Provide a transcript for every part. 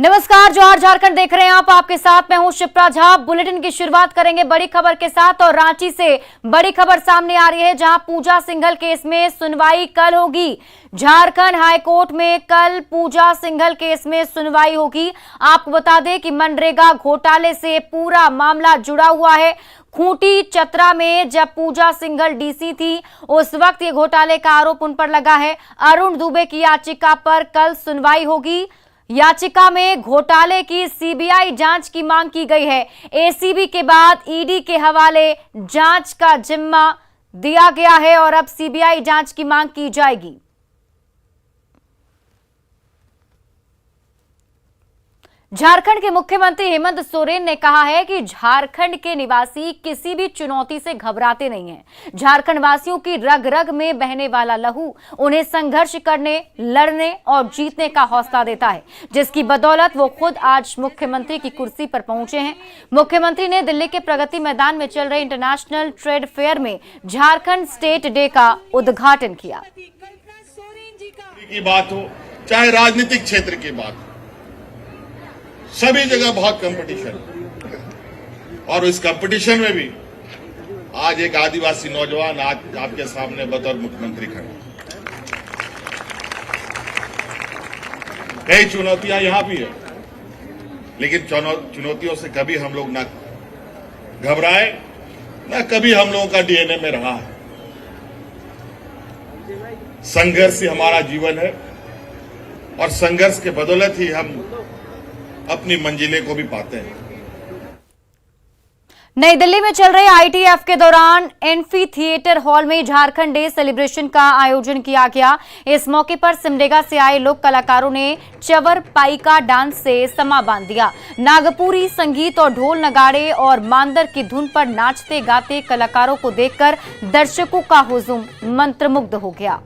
नमस्कार, जौहर झारखंड देख रहे हैं आप। आपके साथ मैं हूं शिप्रा झा। बुलेटिन की शुरुआत करेंगे बड़ी खबर के साथ और रांची से बड़ी खबर सामने आ रही है, जहां पूजा सिंघल केस में सुनवाई कल होगी। झारखंड हाईकोर्ट में कल पूजा सिंघल केस में सुनवाई होगी। आपको बता दें कि मनरेगा घोटाले से पूरा मामला जुड़ा हुआ है। खूंटी चतरा में जब पूजा सिंघल डीसी थी, उस वक्त ये घोटाले का आरोप उन पर लगा है। अरुण दुबे की याचिका पर कल सुनवाई होगी। याचिका में घोटाले की सीबीआई जांच की मांग की गई है। एसीबी के बाद ईडी के हवाले जांच का जिम्मा दिया गया है और अब सीबीआई जांच की मांग की जाएगी। झारखंड के मुख्यमंत्री हेमंत सोरेन ने कहा है कि झारखंड के निवासी किसी भी चुनौती से घबराते नहीं हैं। झारखंड वासियों की रग रग में बहने वाला लहू उन्हें संघर्ष करने, लड़ने और जीतने का हौसला देता है, जिसकी बदौलत वो खुद आज मुख्यमंत्री की कुर्सी पर पहुंचे हैं। मुख्यमंत्री ने दिल्ली के प्रगति मैदान में चल रहे इंटरनेशनल ट्रेड फेयर में झारखंड स्टेट डे का उद्घाटन किया। की बात हो चाहे राजनीतिक क्षेत्र की बात हो, सभी जगह बहुत कंपटीशन, और इस कंपटीशन में भी आज एक आदिवासी नौजवान आज आपके सामने बतौर मुख्यमंत्री खड़े। कई चुनौतियां यहां भी है, लेकिन चुनौतियों से कभी हम लोग ना घबराए, ना कभी हम लोगों का डीएनए में रहा है। संघर्ष ही हमारा जीवन है और संघर्ष के बदौलत ही हम अपनी मंजिलें को भी पाते हैं। नई दिल्ली में चल रहे आईटीएफ के दौरान एम्फी थिएटर हॉल में झारखंड डे सेलिब्रेशन का आयोजन किया गया। इस मौके पर सिमडेगा से आए लोक कलाकारों ने चवर पाइका डांस से समा बांध दिया। नागपुरी संगीत और ढोल नगाड़े और मांदर की धुन पर नाचते गाते कलाकारों को देखकर दर्शकों का हुजूम मंत्रमुग्ध हो गया।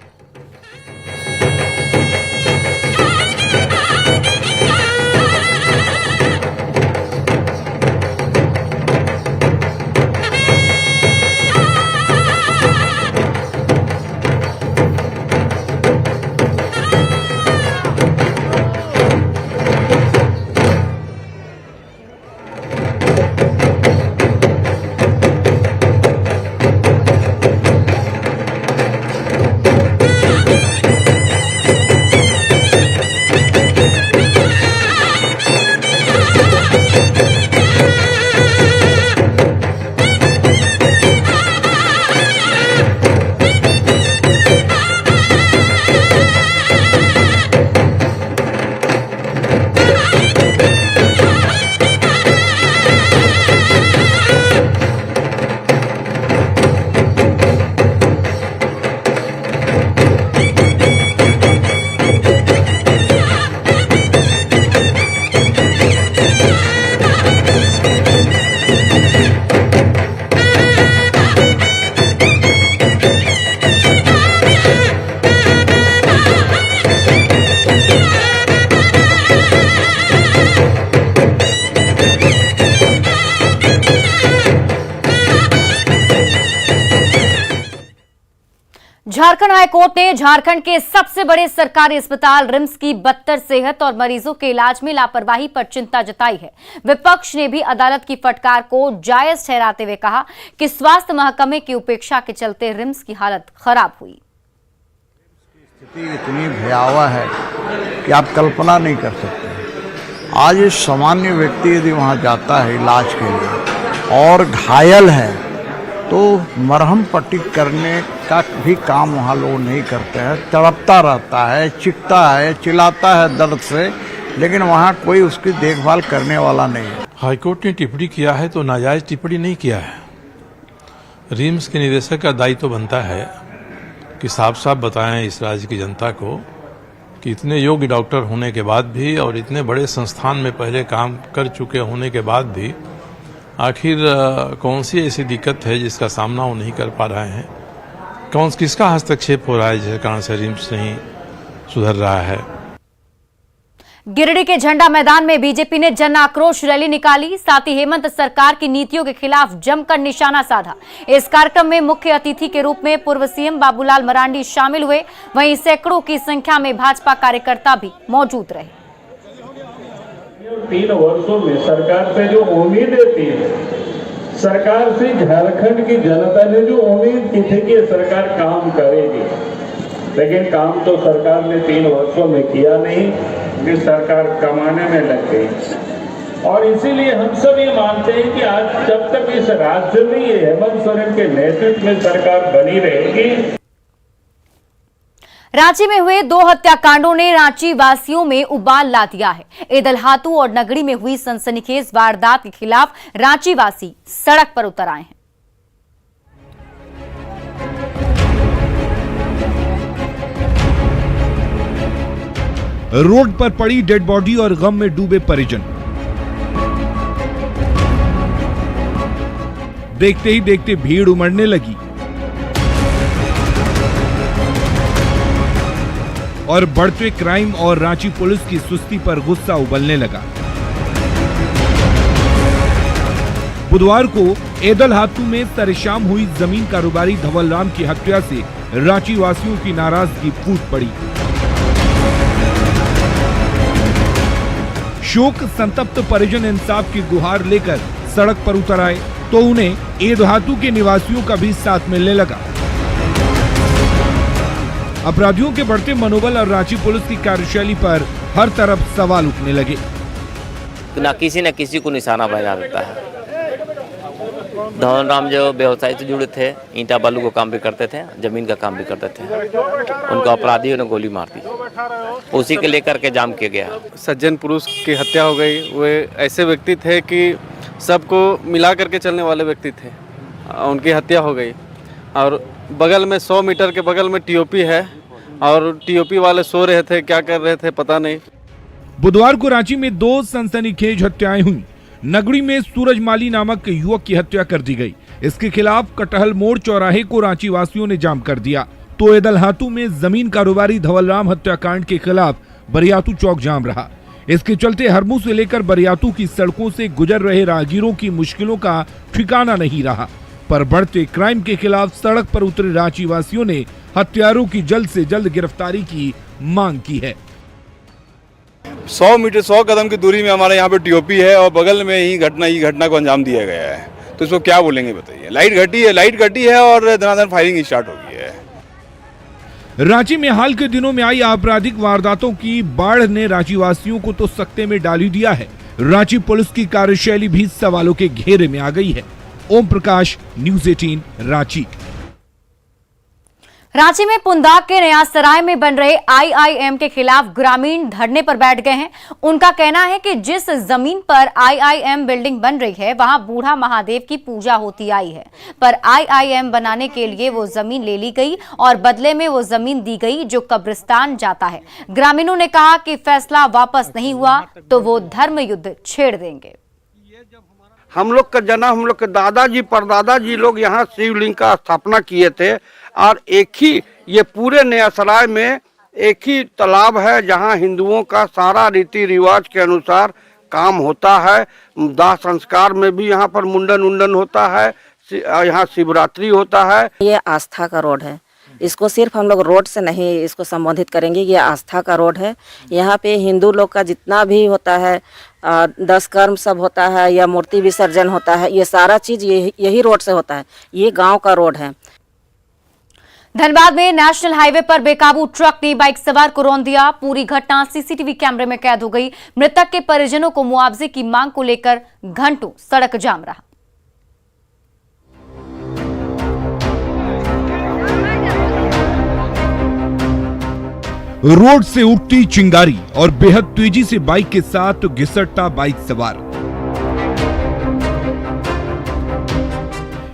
झारखंड हाईकोर्ट ने झारखंड के सबसे बड़े सरकारी अस्पताल रिम्स की बदतर सेहत और मरीजों के इलाज में लापरवाही पर चिंता जताई है। विपक्ष ने भी अदालत की फटकार को जायज ठहराते हुए कहा कि स्वास्थ्य महकमे की उपेक्षा के चलते रिम्स की हालत खराब हुई। स्थिति इतनी भयावह है कि आप कल्पना नहीं कर सकते। आज सामान्य व्यक्ति यदि वहां जाता है इलाज के लिए और घायल है, तो मरहम पट्टी करने का भी काम वहाँ लोग नहीं करते हैं। तड़पता रहता है, चीखता है, चिल्लाता है दर्द से, लेकिन वहाँ कोई उसकी देखभाल करने वाला नहीं है। हाईकोर्ट ने टिप्पणी किया है तो नाजायज टिप्पणी नहीं किया है। रिम्स के निदेशक का दायित्व तो बनता है कि साफ साफ बताएं इस राज्य की जनता को कि इतने योग्य डॉक्टर होने के बाद भी और इतने बड़े संस्थान में पहले काम कर चुके होने के बाद भी आखिर कौन सी ऐसी दिक्कत है जिसका सामना वो नहीं कर पा रहे हैं। किसका हस्तक्षेप हो रहा है जिसके कारण से रिम्स नहीं सुधर रहा है। गिरिडीह के झंडा मैदान में बीजेपी ने जन आक्रोश रैली निकाली। साथ ही हेमंत सरकार की नीतियों के खिलाफ जमकर निशाना साधा। इस कार्यक्रम में मुख्य अतिथि के रूप में पूर्व सीएम बाबूलाल मरांडी शामिल हुए। वहीं सैकड़ों की संख्या में भाजपा कार्यकर्ता भी मौजूद रहे। 3 वर्षों में सरकार से जो उम्मीदें थी, सरकार से झारखंड की जनता ने जो उम्मीद की थी कि सरकार काम करेगी, लेकिन काम तो सरकार ने 3 वर्षों में किया नहीं, कि सरकार कमाने में लग गई। और इसीलिए हम सब ये मानते हैं कि आज जब तक इस राज्य में ये हेमंत सोरेन के नेतृत्व में सरकार बनी रहेगी। रांची में हुए 2 हत्याकांडों ने रांची वासियों में उबाल ला दिया है। ईदलहातू और नगरी में हुई सनसनीखेज वारदात के खिलाफ रांची वासी सड़क पर उतर आए हैं। रोड पर पड़ी डेड बॉडी और गम में डूबे परिजन। देखते ही देखते भीड़ उमड़ने लगी और बढ़ते क्राइम और रांची पुलिस की सुस्ती पर गुस्सा उबलने लगा। बुधवार को ईदलहातू में सरेशाम हुई जमीन कारोबारी धवल राम की हत्या से रांची वासियों की नाराजगी फूट पड़ी। शोक संतप्त परिजन इंसाफ की गुहार लेकर सड़क पर उतर आए तो उन्हें ईदलहातू के निवासियों का भी साथ मिलने लगा। अपराधियों के बढ़ते मनोबल और रांची पुलिस की कार्यशैली पर हर तरफ सवाल उठने लगे। न किसी को निशाना बना देता है। धवल राम जो व्यवसाय से जुड़े थे, ईंटा बालू का काम भी करते थे, जमीन का काम भी करते थे, उनको अपराधियों ने गोली मार दी। उसी के लेकर के जाम किया गया। सज्जन पुरुष की हत्या हो गई। वे ऐसे व्यक्ति थे कि सबको मिला करके चलने वाले व्यक्ति थे, उनकी हत्या हो गई। और बगल में 100 मीटर के बगल में टीओपी है और टीओपी वाले सो रहे थे, क्या कर रहे थे पता नहीं। बुधवार को रांची में 2 सनसनीखेज हत्याएं हुई। नगरी में सूरज माली नामक युवक की हत्या कर दी गई। इसके खिलाफ कटहल मोड़ चौराहे को रांची वासियों ने जाम कर दिया। तो ईदलहातू में जमीन कारोबारी धवल राम हत्याकांड के खिलाफ बरियातू चौक जाम रहा। इसके चलते हरमू से लेकर बरियातू की सड़कों से गुजर रहे राहगीरों की मुश्किलों का ठिकाना नहीं रहा। पर बढ़ते क्राइम के खिलाफ सड़क पर उतरे रांची वासियों ने हत्यारों की जल्द से जल्द गिरफ्तारी की मांग की है। 100 कदम की दूरी में हमारे यहाँ पे टीओपी है और बगल में ही घटना को अंजाम दिया गया है, तो इसको क्या बोलेंगे बताइए। लाइट घटी है और धनाधन फायरिंग स्टार्ट हो गई है। रांची में हाल के दिनों में आई आपराधिक वारदातों की बाढ़ ने रांची वासियों को तो सकते में डाल ही दिया है। रांची पुलिस की कार्यशैली भी सवालों के घेरे में आ गई है। ओम प्रकाश, न्यूज़ 18 रांची। रांची में पुंदाग के नया सराय में बन रहे आईआईएम के खिलाफ ग्रामीण धरने पर बैठ गए हैं। उनका कहना है कि जिस जमीन पर आईआईएम बिल्डिंग बन रही है वहां बूढ़ा महादेव की पूजा होती आई है, पर आईआईएम बनाने के लिए वो जमीन ले ली गई और बदले में वो जमीन दी गई जो कब्रिस्तान जाता है। ग्रामीणों ने कहा कि फैसला वापस नहीं हुआ तो वो धर्म युद्ध छेड़ देंगे। हम लोग का जन्म, हम लोग के दादाजी परदादाजी लोग यहाँ शिवलिंग का स्थापना किए थे और एक ही ये पूरे नया सराय में एक ही तालाब है जहाँ हिंदुओं का सारा रीति रिवाज के अनुसार काम होता है। दाह संस्कार में भी यहाँ पर मुंडन होता है, यहाँ शिवरात्रि होता है। ये आस्था का रोड है, इसको सिर्फ हम लोग रोड से नहीं इसको संबोधित करेंगे। ये आस्था का रोड है। यहाँ पे हिंदू लोग का जितना भी होता है 10 कर्म सब होता है या मूर्ति विसर्जन होता है, ये सारा चीज यही रोड से होता है। ये गांव का रोड है। धनबाद में नेशनल हाईवे पर बेकाबू ट्रक ने बाइक सवार को रौंद दिया। पूरी घटना सीसीटीवी कैमरे में कैद हो गई। मृतक के परिजनों को मुआवजे की मांग को लेकर घंटों सड़क जाम रहा। रोड से उठती चिंगारी और बेहद तेजी से बाइक के साथ घिसटता बाइक सवार।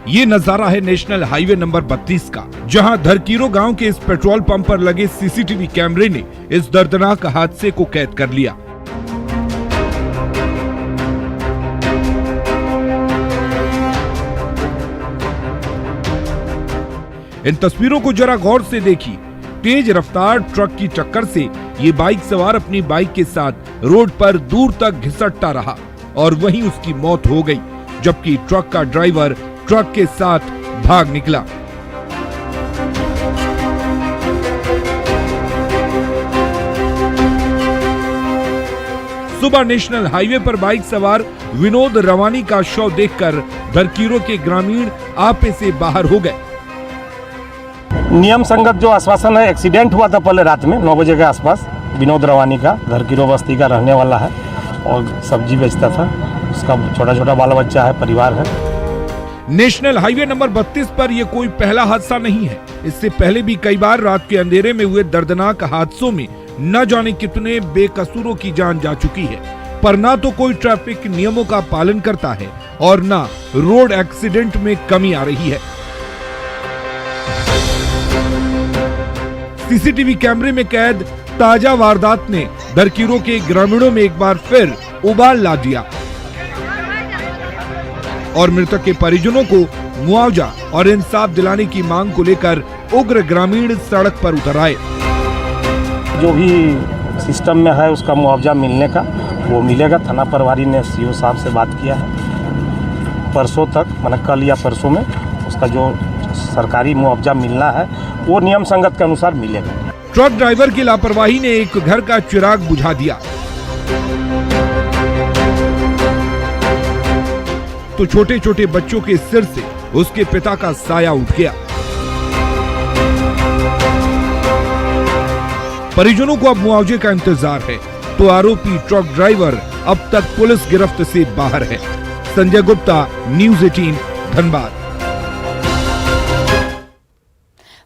ये नजारा है नेशनल हाईवे नंबर 32 का, जहां धरकीरो गांव के इस पेट्रोल पंप पर लगे सीसीटीवी कैमरे ने इस दर्दनाक हादसे को कैद कर लिया। इन तस्वीरों को जरा गौर से देखिए। तेज रफ्तार ट्रक की टक्कर से ये बाइक सवार अपनी बाइक के साथ रोड पर दूर तक घिसटता रहा और वहीं उसकी मौत हो गई, जबकि ट्रक का ड्राइवर ट्रक के साथ भाग निकला। सुबह नेशनल हाईवे पर बाइक सवार विनोद रवानी का शव देखकर दरकीरों के ग्रामीण आपे से बाहर हो गए। नियम संगत जो आश्वासन है, एक्सीडेंट हुआ था पहले रात में 9 बजे के आसपास। विनोद रवानी का धरकीरो बस्ती का रहने वाला है और सब्जी बेचता था। उसका छोटा छोटा बाल बच्चा है, परिवार है। नेशनल हाईवे नंबर 32 पर यह कोई पहला हादसा नहीं है। इससे पहले भी कई बार रात के अंधेरे में हुए दर्दनाक हादसों में न जाने कितने बेकसूरों की जान जा चुकी है, पर ना तो कोई ट्रैफिक नियमों का पालन करता है और ना रोड एक्सीडेंट में कमी आ रही है। सीसीटीवी कैमरे में कैद ताजा वारदात ने दरकीरों के ग्रामीणों में एक बार फिर उबाल ला दिया और मृतक के परिजनों को मुआवजा और इंसाफ दिलाने की मांग को लेकर उग्र ग्रामीण सड़क पर उतर आए। जो भी सिस्टम में है उसका मुआवजा मिलने का वो मिलेगा। थाना प्रभारी ने सीओ साहब से बात किया है, परसों तक मतलब कल या परसों में उसका जो सरकारी मुआवजा मिलना है वो नियम संगत के अनुसार मिलेगा। ट्रक ड्राइवर की लापरवाही ने एक घर का चिराग बुझा दिया तो छोटे छोटे बच्चों के सिर से उसके पिता का साया उठ गया। परिजनों को अब मुआवजे का इंतजार है तो आरोपी ट्रक ड्राइवर अब तक पुलिस गिरफ्त से बाहर है। संजय गुप्ता, न्यूज़ 18, धनबाद।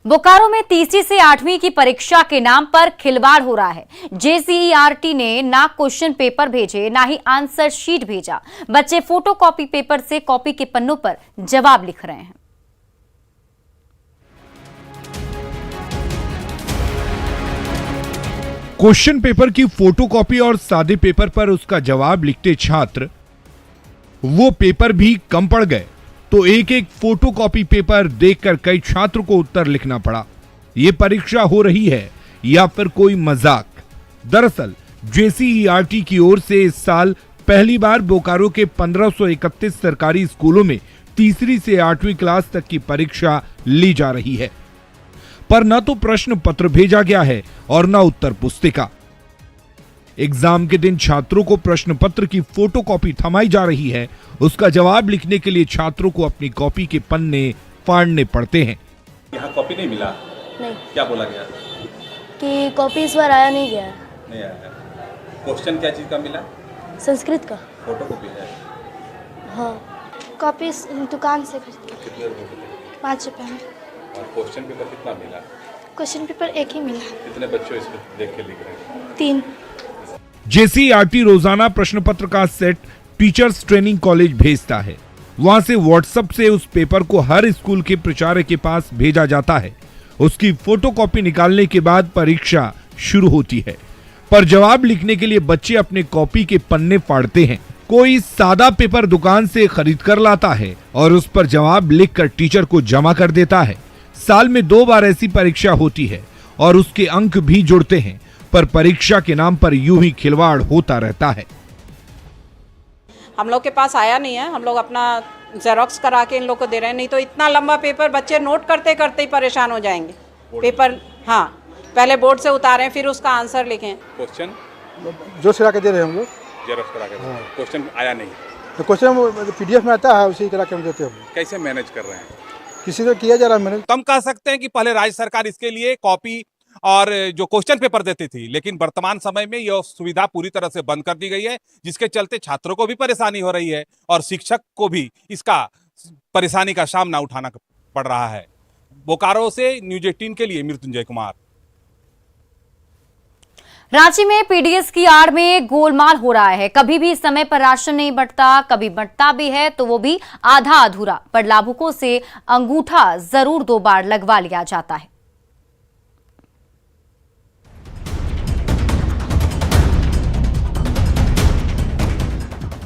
बोकारो में तीसरी से 8वीं की परीक्षा के नाम पर खिलवाड़ हो रहा है। JCERT ने ना क्वेश्चन पेपर भेजे ना ही आंसर शीट भेजा। बच्चे फोटोकॉपी पेपर से कॉपी के पन्नों पर जवाब लिख रहे हैं। क्वेश्चन पेपर की फोटोकॉपी और सादे पेपर पर उसका जवाब लिखते छात्र वो पेपर भी कम पड़ गए तो एक एक फोटोकॉपी पेपर देखकर कई छात्रों को उत्तर लिखना पड़ा। ये परीक्षा हो रही है या फिर कोई मजाक? दरअसल JCERT की ओर से इस साल पहली बार बोकारो के 1531 सरकारी स्कूलों में तीसरी से 8वीं क्लास तक की परीक्षा ली जा रही है, पर न तो प्रश्न पत्र भेजा गया है और न उत्तर पुस्तिका। एग्जाम के दिन छात्रों को प्रश्न पत्र की फोटोकॉपी थमाई जा रही है। उसका जवाब लिखने के लिए छात्रों को अपनी कॉपी के पन्ने फाड़ने पड़ते हैं। यहाँ कॉपी नहीं मिला? नहीं। क्या बोला गया? कि कॉपी इस बार आया नहीं गया। नहीं आया। क्वेश्चन क्या चीज़ का मिला? संस्कृत का। फोटोकॉपी है? हाँ। कॉपी दुकान से खरीदी। कितने रुपए की? 5 रुपए में। और क्वेश्चन पेपर कितना मिला? क्वेश्चन पेपर एक ही मिला। कितने बच्चों इसको देख के लिख रहे हैं? 3। JCERT रोजाना प्रश्न पत्र का सेट टीचर्स ट्रेनिंग कॉलेज भेजता है। वहां से व्हाट्सएप से उस पेपर को हर स्कूल के प्राचार्य के पास भेजा जाता है। उसकी फोटोकॉपी निकालने के बाद परीक्षा शुरू होती है, पर जवाब लिखने के लिए बच्चे अपने कॉपी के पन्ने फाड़ते हैं। कोई सादा पेपर दुकान से खरीद कर लाता है और उस पर जवाब लिखकर टीचर को जमा कर देता है। साल में 2 बार ऐसी परीक्षा होती है और उसके अंक भी जुड़ते हैं, पर परीक्षा के नाम पर यूं ही खिलवाड़ होता रहता है। हम लोग के पास आया नहीं है, हम लोग अपना जेरोक्स करा के इन लोग को दे रहे हैं। नहीं तो इतना लंबा पेपर बच्चे नोट करते करते ही परेशान हो जाएंगे। पेपर हाँ पहले बोर्ड से उतारें फिर उसका आंसर लिखें। क्वेश्चन जो सिरा के दे रहे हैं हम लोग, जेरोक्स करा के। क्वेश्चन आया नहीं तो क्वेश्चन PDF में आता है, उसी करा के हम देते हैं। कैसे मैनेज कर रहे हैं? किसी को किया जा रहा है मैनेज। तो हम कह सकते हैं कि पहले राज्य सरकार इसके लिए कॉपी और जो क्वेश्चन पेपर देती थी, लेकिन वर्तमान समय में यह सुविधा पूरी तरह से बंद कर दी गई है, जिसके चलते छात्रों को भी परेशानी हो रही है और शिक्षक को भी इसका परेशानी का सामना उठाना पड़ रहा है। बोकारो से न्यूज़ 18 के लिए मृत्युंजय कुमार। रांची में PDS की आड़ में गोलमाल हो रहा है। कभी भी समय पर राशन नहीं बंटता, कभी बंटता भी है तो वो भी आधा अधूरा, पर लाभुकों से अंगूठा जरूर 2 बार लगवा लिया जाता है।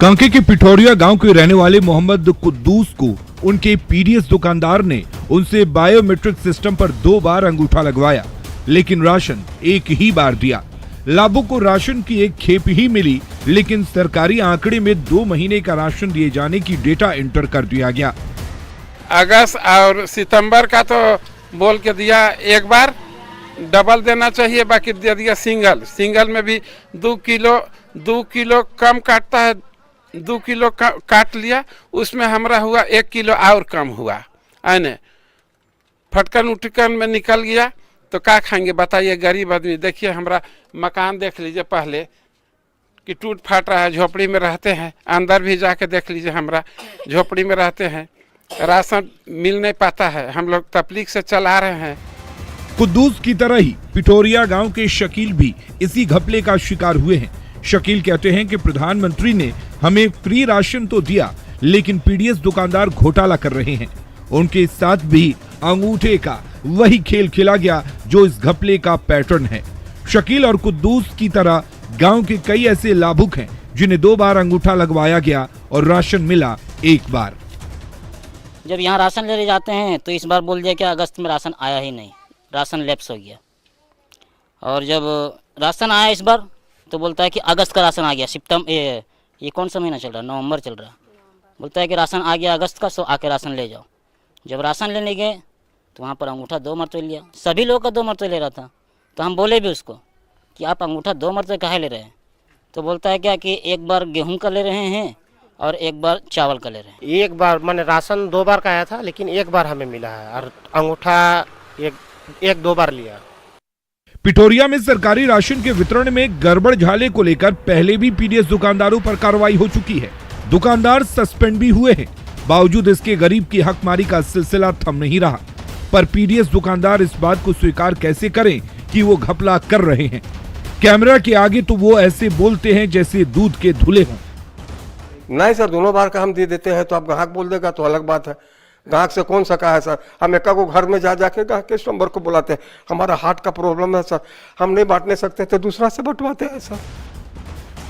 कांके के पिठौरिया गांव के रहने वाले मोहम्मद कुद्दूस को उनके PDS दुकानदार ने उनसे बायोमेट्रिक सिस्टम पर 2 बार अंगूठा लगवाया, लेकिन राशन एक ही बार दिया। लाभुक को राशन की एक खेप ही मिली, लेकिन सरकारी आंकड़े में 2 महीने का राशन दिए जाने की डेटा एंटर कर दिया गया। अगस्त और सितंबर का तो बोल के दिया एक बार, डबल देना चाहिए, बाकी दे दिया सिंगल। सिंगल में भी 2 किलो कम काटता है, 2 किलो काट लिया, उसमें हमारा हुआ 1 किलो और कम हुआ। आने फटकन उटकन में निकल गया तो क्या खाएंगे बताइए गरीब आदमी। देखिए हमारा मकान देख लीजिए पहले कि टूट फाट रहा है, झोपड़ी में रहते हैं। अंदर भी जाके देख लीजिए, हमारा झोपड़ी में रहते हैं, राशन मिल नहीं पाता है, हम लोग तकलीफ से चला रहे हैं। कुद्दूस की तरह ही पिठोरिया गांव के शकील भी इसी घपले का शिकार हुए हैं। शकील कहते हैं कि प्रधानमंत्री ने हमें फ्री राशन तो दिया, लेकिन पीडीएस दुकानदार घोटाला कर रहे हैं। उनके साथ भी अंगूठे का वही खेल खेला गया जो इस घपले का पैटर्न है। शकील और कुद्दूस की तरह गांव के कई ऐसे लाभुक हैं जिन्हें 2 बार अंगूठा लगवाया गया और राशन मिला 1 बार। जब यहाँ राशन लेने जाते हैं तो इस बार बोल दिया कि अगस्त में राशन आया ही नहीं, राशन लैप्स हो गया। और जब राशन आया इस बार तो बोलता है कि अगस्त का राशन आ गया। सितंबर ये कौन सा महीना चल रहा है, नवंबर चल रहा, बोलता है कि राशन आ गया अगस्त का, सो आके राशन ले जाओ। जब राशन लेने गए तो वहाँ पर अंगूठा 2 मरतबे लिया, सभी लोग का 2 मरतबे ले रहा था। तो हम बोले भी उसको कि आप अंगूठा 2 मरतबे काहे ले रहे हैं, तो बोलता है क्या कि 1 बार गेहूं का ले रहे हैं और 1 बार चावल का ले रहे हैं। 1 बार मैंने राशन 2 बार का आया था, लेकिन 1 बार हमें मिला है और अंगूठा 1-2 बार लिया। पिठोरिया में सरकारी राशन के वितरण में गड़बड़ झाले को लेकर पहले भी पीडीएस दुकानदारों पर कार्रवाई हो चुकी है। दुकानदार सस्पेंड भी हुए हैं। बावजूद इसके गरीब की हकमारी का सिलसिला थम नहीं रहा। पर पीडीएस दुकानदार इस बात को स्वीकार कैसे करें कि वो घपला कर रहे हैं। कैमरा के आगे तो वो ऐसे बोलते हैं जैसे दूध के धुले हों। नहीं सर, दोनों बार का हम दे देते हैं तो आप ग्राहक बोल देगा तो अलग बात है। ग्राहक से कौन सा कहा है सर, हम एक को घर में जा जाके ग्राहक के नंबर को बुलाते हैं। हमारा हार्ट का प्रॉब्लम है सर, हम नहीं बांट नहीं सकते तो दूसरा से बंटवाते हैं सर।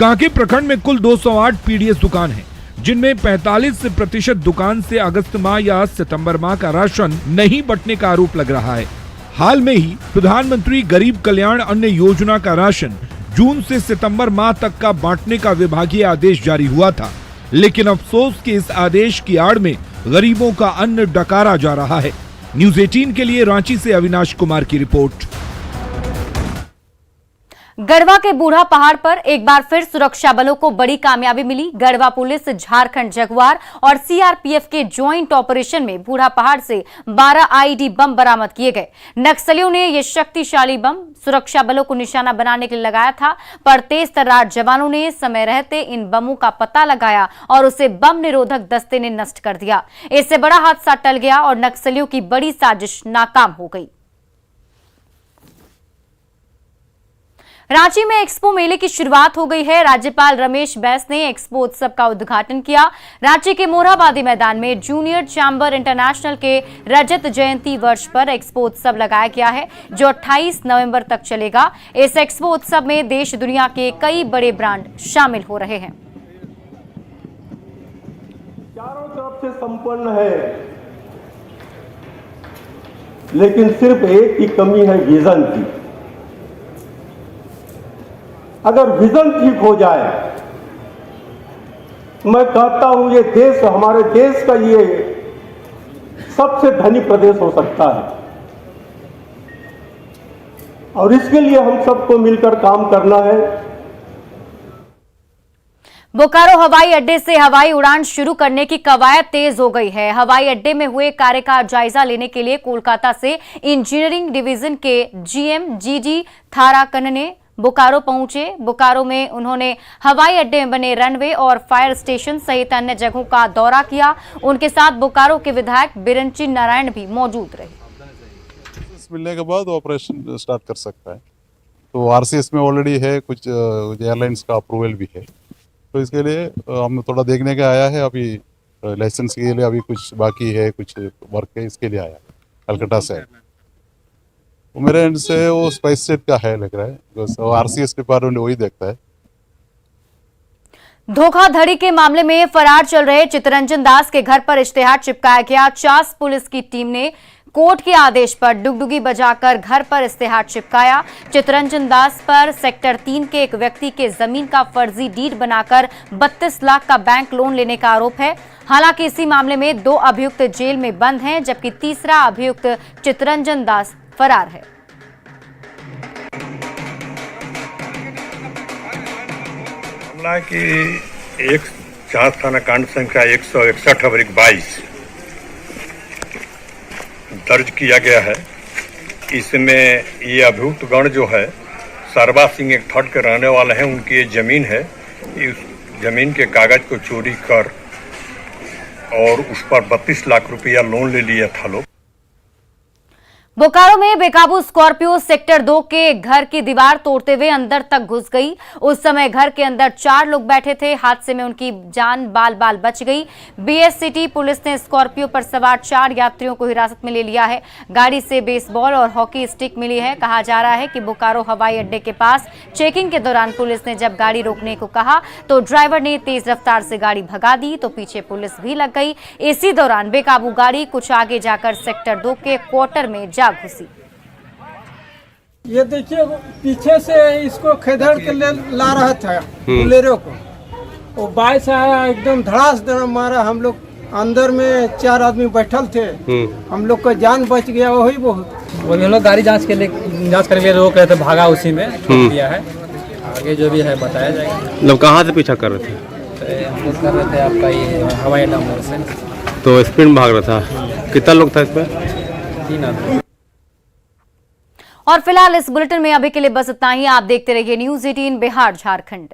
कांके प्रखंड में कुल 208 पीडीएस दुकान है, जिनमें 45% दुकान से अगस्त माह या सितंबर माह का राशन नहीं बंटने का आरोप लग रहा है। हाल में ही प्रधानमंत्री गरीब कल्याण अन्न योजना का राशन जून से सितंबर माह तक का बांटने का विभागीय आदेश जारी हुआ था, लेकिन अफसोस कि इस आदेश की आड़ में गरीबों का अन्न डकारा जा रहा है। न्यूज़ 18 के लिए रांची से अविनाश कुमार की रिपोर्ट। गढ़वा के बूढ़ा पहाड़ पर एक बार फिर सुरक्षा बलों को बड़ी कामयाबी मिली। गढ़वा पुलिस, झारखंड जगुआर और सीआरपीएफ के ज्वाइंट ऑपरेशन में बूढ़ा पहाड़ से 12 आईईडी बम बरामद किए गए। नक्सलियों ने यह शक्तिशाली बम सुरक्षा बलों को निशाना बनाने के लिए लगाया था, पर तेज तर्रार जवानों ने समय रहते इन बमों का पता लगाया और उसे बम निरोधक दस्ते ने नष्ट कर दिया। इससे बड़ा हादसा टल गया और नक्सलियों की बड़ी साजिश नाकाम हो गई। रांची में एक्सपो मेले की शुरुआत हो गई है। राज्यपाल रमेश बैस ने एक्सपो उत्सव का उद्घाटन किया। रांची के मोरहाबादी मैदान में जूनियर चैंबर इंटरनेशनल के रजत जयंती वर्ष पर एक्सपो उत्सव लगाया गया है, जो 28 नवंबर तक चलेगा। इस एक्सपो उत्सव में देश दुनिया के कई बड़े ब्रांड शामिल हो रहे हैं। चारों तरफ से संपन्न है, लेकिन सिर्फ एक की कमी है, विजन की। अगर विजन ठीक हो जाए, मैं कहता हूं ये देश, हमारे देश का ये सबसे धनी प्रदेश हो सकता है। और इसके लिए हम सबको मिलकर काम करना है। बोकारो हवाई अड्डे से हवाई उड़ान शुरू करने की कवायद तेज हो गई है। हवाई अड्डे में हुए कार्य का जायजा लेने के लिए कोलकाता से इंजीनियरिंग डिवीजन के जीएम जीजी थाराकन ने बोकारो पहुंचे। बोकारो में उन्होंने हवाई अड्डे में बने रनवे और फायर स्टेशन सहित अन्य जगहों का दौरा किया। उनके साथ बोकारो के विधायक बिरंची नारायण भी मौजूद रहे। मिलने के बाद ऑपरेशन स्टार्ट कर सकता है। तो आरसीएस में ऑलरेडी है, कुछ एयरलाइंस का अप्रूवल भी है, तो इसके लिए हम थोड़ा देखने का आया है। अभी लाइसेंस के लिए अभी कुछ बाकी है, कुछ वर्क है, इसके लिए आया कलकत्ता से। वो मेरे एंड से वो स्पाइस जेट का है लग रहा है, आरसीएस डिपार्टमेंट वही देखता है। धोखाधड़ी के मामले में फरार चल रहे चितरंजन दास के घर पर इश्तेहार चिपकाया गया। चास पुलिस की टीम ने कोर्ट के आदेश पर डुगडुगी बजाकर घर पर इश्तेहार चिपकाया। चितरंजन दास पर सेक्टर 3 के एक व्यक्ति के जमीन का फर्जी डीड बनाकर 32 लाख का बैंक लोन लेने का आरोप है। हालांकि इसी मामले में 2 अभियुक्त जेल में बंद हैं, जबकि तीसरा अभियुक्त चितरंजन दास फरार है। मामला कि एक जांच थाना कांड संख्या 161/22 दर्ज किया गया है। इसमें ये अभियुक्त गण जो है सरबा सिंह एक थर्ड के रहने वाले हैं। उनकी ये जमीन है, इस जमीन के कागज को चोरी कर और उस पर 32 लाख रुपया लोन ले लिया था लोग। बोकारो में बेकाबू स्कॉर्पियो सेक्टर 2 के घर की दीवार तोड़ते हुए अंदर तक घुस गई। उस समय घर के अंदर 4 लोग बैठे थे। हादसे में उनकी जान बाल बाल बच गई। बीएससिटी पुलिस ने स्कॉर्पियो पर सवार 4 यात्रियों को हिरासत में ले लिया है। गाड़ी से बेसबॉल और हॉकी स्टिक मिली है। कहा जा रहा है कि बोकारो हवाई अड्डे के पास चेकिंग के दौरान पुलिस ने जब गाड़ी रोकने को कहा तो ड्राइवर ने तेज रफ्तार से गाड़ी भगा दी, तो पीछे पुलिस भी लग गई। इसी दौरान बेकाबू गाड़ी कुछ आगे जाकर सेक्टर 2 के क्वार्टर में जा घुसी। ये देखिए पीछे से इसको खेदड़ के ला रहा था बुलेरो को, वो बाइस आया एकदम धड़ास मारा। हम लोग अंदर में 4 आदमी बैठल थे, हम लोग का जान बच गया। वही बहुत हम लोग गाड़ी जांच करने के लिए रोक रहे थे, भागा उसी में छोड़ दिया है। आगे जो भी है बताया जाएगा। लोग कहाँ से पीछा कर रहे थे? हम लोग कर रहे थे आपका ये हवाई अड्डा मोड़ से। तो स्पीड में भाग रहा था। कितना लोग था इसमें? 3 आदमी। और फिलहाल इस बुलेटिन में अभी के लिए बस इतना ही। आप देखते रहिए न्यूज़ 18 बिहार झारखंड।